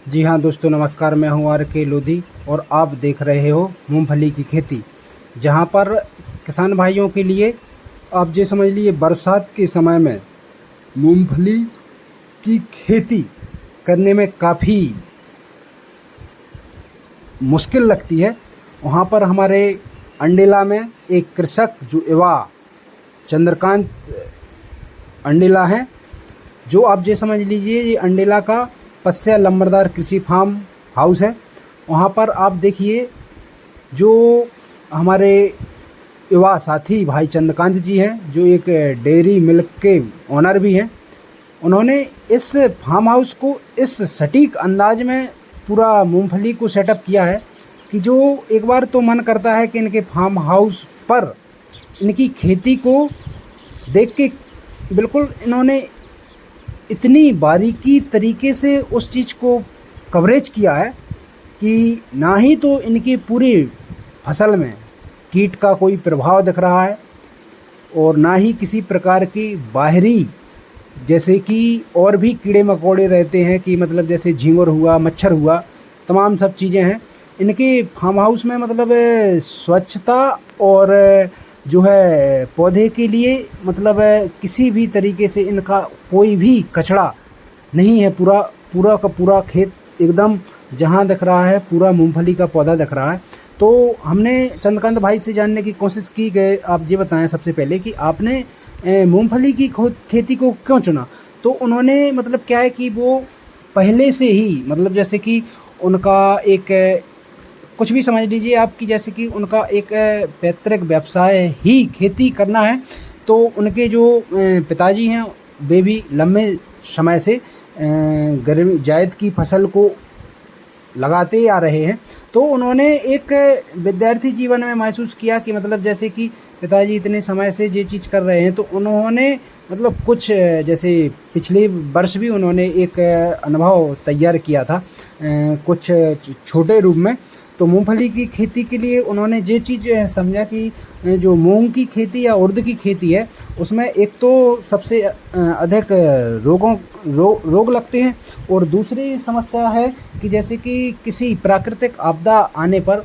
जी हाँ दोस्तों, नमस्कार। मैं हूँ RK लोधी और आप देख रहे हो मूंगफली की खेती। जहाँ पर किसान भाइयों के लिए आप ये समझ लीजिए बरसात के समय में मूंगफली की खेती करने में काफ़ी मुश्किल लगती है। वहाँ पर हमारे अंडेला में एक कृषक जो युवा चंद्रकांत अंडेला हैं, जो आप ये समझ लीजिए ये अंडेला का पस्या लंबरदार कृषि फार्म हाउस है। वहाँ पर आप देखिए जो हमारे युवा साथी भाई चंद्रकांत जी हैं, जो एक डेयरी मिल्क के ओनर भी हैं। उन्होंने इस फार्म हाउस को इस सटीक अंदाज में पूरा मूंगफली को सेटअप किया है कि जो एक बार तो मन करता है कि इनके फार्म हाउस पर इनकी खेती को देख के बिल्कुल इन्होंने इतनी बारीकी तरीके से उस चीज़ को कवरेज किया है कि ना ही तो इनकी पूरी फसल में कीट का कोई प्रभाव दिख रहा है और ना ही किसी प्रकार की बाहरी, जैसे कि और भी कीड़े मकोड़े रहते हैं कि मतलब जैसे झींगुर हुआ, मच्छर हुआ, तमाम सब चीज़ें हैं इनके फार्म हाउस में। मतलब स्वच्छता और जो है पौधे के लिए मतलब किसी भी तरीके से इनका कोई भी कचरा नहीं है। पूरा पूरा का पूरा खेत एकदम जहाँ दिख रहा है पूरा मूंगफली का पौधा दिख रहा है। तो हमने चंद्रकांत भाई से जानने की कोशिश की गए, आप ये बताएं सबसे पहले कि आपने मूंगफली की खेती को क्यों चुना। तो उन्होंने मतलब क्या है कि वो पहले से ही मतलब जैसे कि उनका एक कुछ भी समझ लीजिए आप कि जैसे कि उनका एक पैतृक व्यवसाय ही खेती करना है। तो उनके जो पिताजी हैं वे भी लंबे समय से गर्मी जायद की फसल को लगाते आ रहे हैं। तो उन्होंने एक विद्यार्थी जीवन में महसूस किया कि मतलब जैसे कि पिताजी इतने समय से ये चीज़ कर रहे हैं, तो उन्होंने मतलब कुछ जैसे पिछले वर्ष भी उन्होंने एक अनुभव तैयार किया था कुछ छोटे रूप में। तो मूंगफली की खेती के लिए उन्होंने ये चीज़ समझा कि जो मूंग की खेती या उर्द की खेती है उसमें एक तो सबसे अधिक रोग लगते हैं और दूसरी समस्या है कि जैसे कि किसी प्राकृतिक आपदा आने पर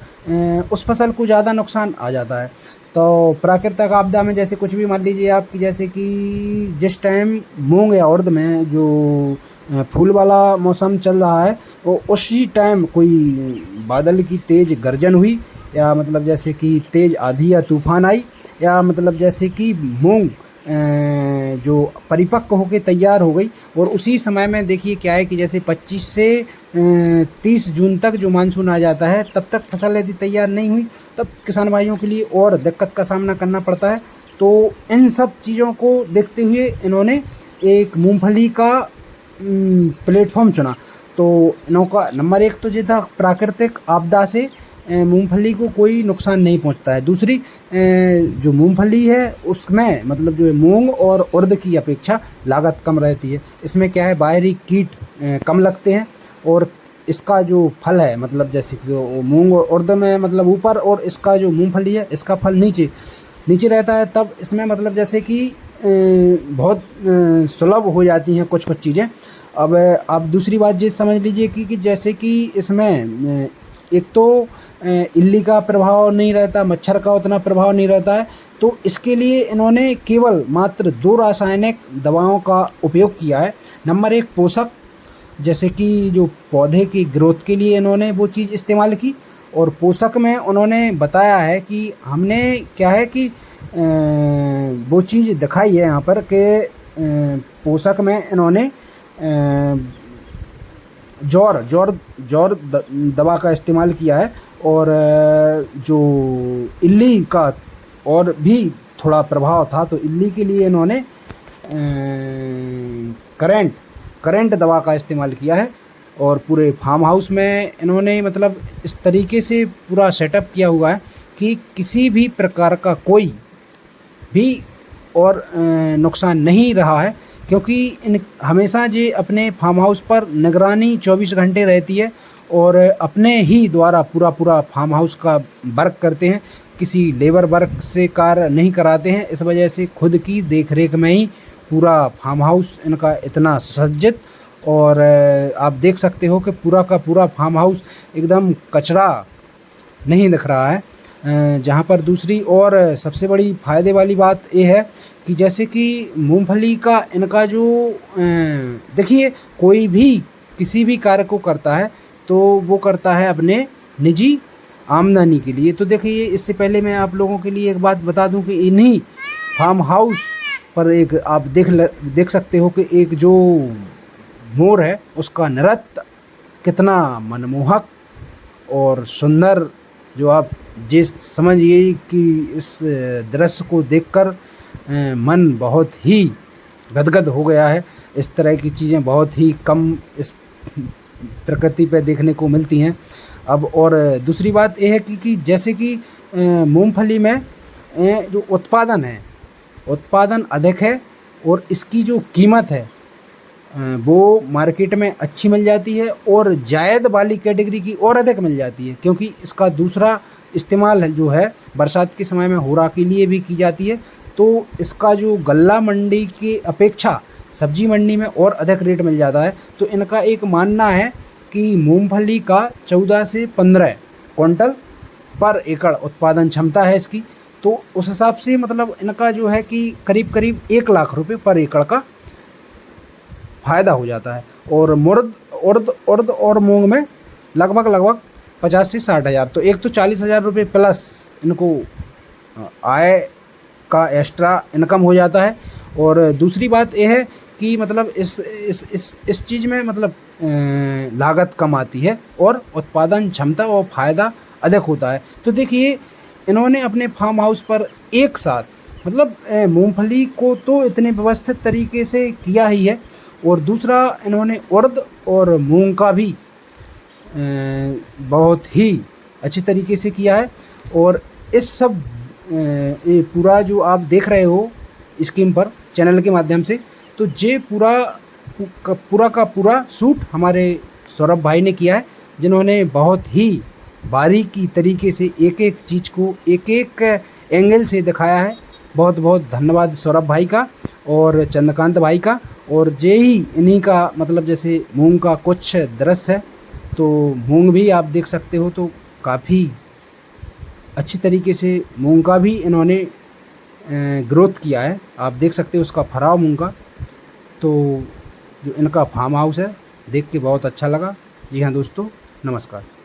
उस फसल को ज़्यादा नुकसान आ जाता है। तो प्राकृतिक आपदा में जैसे कुछ भी मान लीजिए आप कि जैसे कि जिस टाइम मूंग या उर्द में जो फूल वाला मौसम चल रहा है वो उसी टाइम कोई बादल की तेज़ गर्जन हुई या मतलब जैसे कि तेज़ आंधी या तूफान आई, या मतलब जैसे कि मूंग जो परिपक्व होकर तैयार हो गई। और उसी समय में देखिए क्या है कि जैसे 25 से 30 जून तक जो मानसून आ जाता है, तब तक फसल यदि तैयार नहीं हुई तब किसान भाइयों के लिए और दिक्कत का सामना करना पड़ता है। तो इन सब चीज़ों को देखते हुए इन्होंने एक मूंगफली का प्लेटफॉर्म चुना। तो इनका नंबर एक तो ये था प्राकृतिक आपदा से मूंगफली को कोई नुकसान नहीं पहुंचता है। दूसरी जो मूंगफली है उसमें मतलब जो है मूंग और उर्द की अपेक्षा लागत कम रहती है। इसमें क्या है बाहरी कीट कम लगते हैं और इसका जो फल है मतलब जैसे कि मूंग और उर्द में मतलब ऊपर और इसका जो मूंगफली है इसका फल नीचे नीचे रहता है। तब इसमें मतलब जैसे कि बहुत सुलभ हो जाती हैं कुछ कुछ चीज़ें। अब आप दूसरी बात ये समझ लीजिए कि जैसे कि इसमें एक तो इल्ली का प्रभाव नहीं रहता, मच्छर का उतना प्रभाव नहीं रहता है। तो इसके लिए इन्होंने केवल मात्र 2 रासायनिक दवाओं का उपयोग किया है। नंबर एक पोषक, जैसे कि जो पौधे की ग्रोथ के लिए इन्होंने वो चीज़ इस्तेमाल की, और पोषक में उन्होंने बताया है कि हमने क्या है कि वो चीज़ दिखाई है यहाँ पर कि पोषक में इन्होंने जौर दवा का इस्तेमाल किया है। और जो इल्ली का और भी थोड़ा प्रभाव था, तो इल्ली के लिए इन्होंने करंट दवा का इस्तेमाल किया है। और पूरे फार्म हाउस में इन्होंने मतलब इस तरीके से पूरा सेटअप किया हुआ है कि किसी भी प्रकार का कोई भी और नुकसान नहीं रहा है, क्योंकि इन हमेशा जे अपने फार्म हाउस पर निगरानी 24 घंटे रहती है और अपने ही द्वारा पूरा फार्म हाउस का वर्क करते हैं, किसी लेबर वर्क से कार्य नहीं कराते हैं। इस वजह से खुद की देखरेख में ही पूरा फार्म हाउस इनका इतना सुसज्जित और आप देख सकते हो कि पूरा का पूरा फार्म हाउस एकदम कचरा नहीं दिख रहा है। जहाँ पर दूसरी और सबसे बड़ी फ़ायदे वाली बात ये है कि जैसे कि मूंगफली का इनका जो देखिए, कोई भी किसी भी कार्य को करता है तो वो करता है अपने निजी आमदनी के लिए। तो देखिए, इससे पहले मैं आप लोगों के लिए एक बात बता दूं कि इन्हीं फार्म हाउस पर एक आप देख सकते हो कि एक जो मोर है उसका नृत्य कितना मनमोहक और सुंदर, जो आप जिस समझिए कि इस दृश्य को देखकर मन बहुत ही गदगद हो गया है। इस तरह की चीज़ें बहुत ही कम इस प्रकृति पे देखने को मिलती हैं। अब और दूसरी बात ये है कि जैसे कि मूंगफली में जो उत्पादन है, उत्पादन अधिक है और इसकी जो कीमत है वो मार्केट में अच्छी मिल जाती है और जायद वाली कैटेगरी की और अधिक मिल जाती है, क्योंकि इसका दूसरा इस्तेमाल जो है बरसात के समय में होरा के लिए भी की जाती है। तो इसका जो गल्ला मंडी की अपेक्षा सब्जी मंडी में और अधिक रेट मिल जाता है। तो इनका एक मानना है कि मूंगफली का 14 से 15 क्विंटल पर एकड़ उत्पादन क्षमता है इसकी। तो उस हिसाब से मतलब इनका जो है कि करीब करीब 1 लाख रुपए पर एकड़ का फ़ायदा हो जाता है। और उर्द और मूंग में लगभग 50 से 60 हज़ार। तो एक तो 40 हज़ार रुपये प्लस इनको आय का एक्स्ट्रा इनकम हो जाता है। और दूसरी बात यह है कि मतलब इस चीज़ में मतलब लागत कम आती है और उत्पादन क्षमता और फ़ायदा अधिक होता है। तो देखिए, इन्होंने अपने फार्म हाउस पर एक साथ मतलब मूंगफली को तो इतने व्यवस्थित तरीके से किया ही है, और दूसरा इन्होंने उर्द और मूंग का भी बहुत ही अच्छी तरीके से किया है। और इस सब ये पूरा जो आप देख रहे हो स्कीम पर चैनल के माध्यम से, तो ये पूरा का पूरा शूट हमारे सौरभ भाई ने किया है, जिन्होंने बहुत ही बारीकी तरीके से एक एक चीज़ को एक एक एंगल से दिखाया है। बहुत बहुत धन्यवाद सौरभ भाई का और चंद्रकांत भाई का। और ये ही इन्हीं का मतलब जैसे मूंग का कुछ दृश्य है, तो मूंग भी आप देख सकते हो, तो काफ़ी अच्छी तरीके से मूंग का भी इन्होंने ग्रोथ किया है। आप देख सकते हो उसका फराव मूंग का। तो जो इनका फार्म हाउस है देख के बहुत अच्छा लगा। जी हाँ दोस्तों, नमस्कार।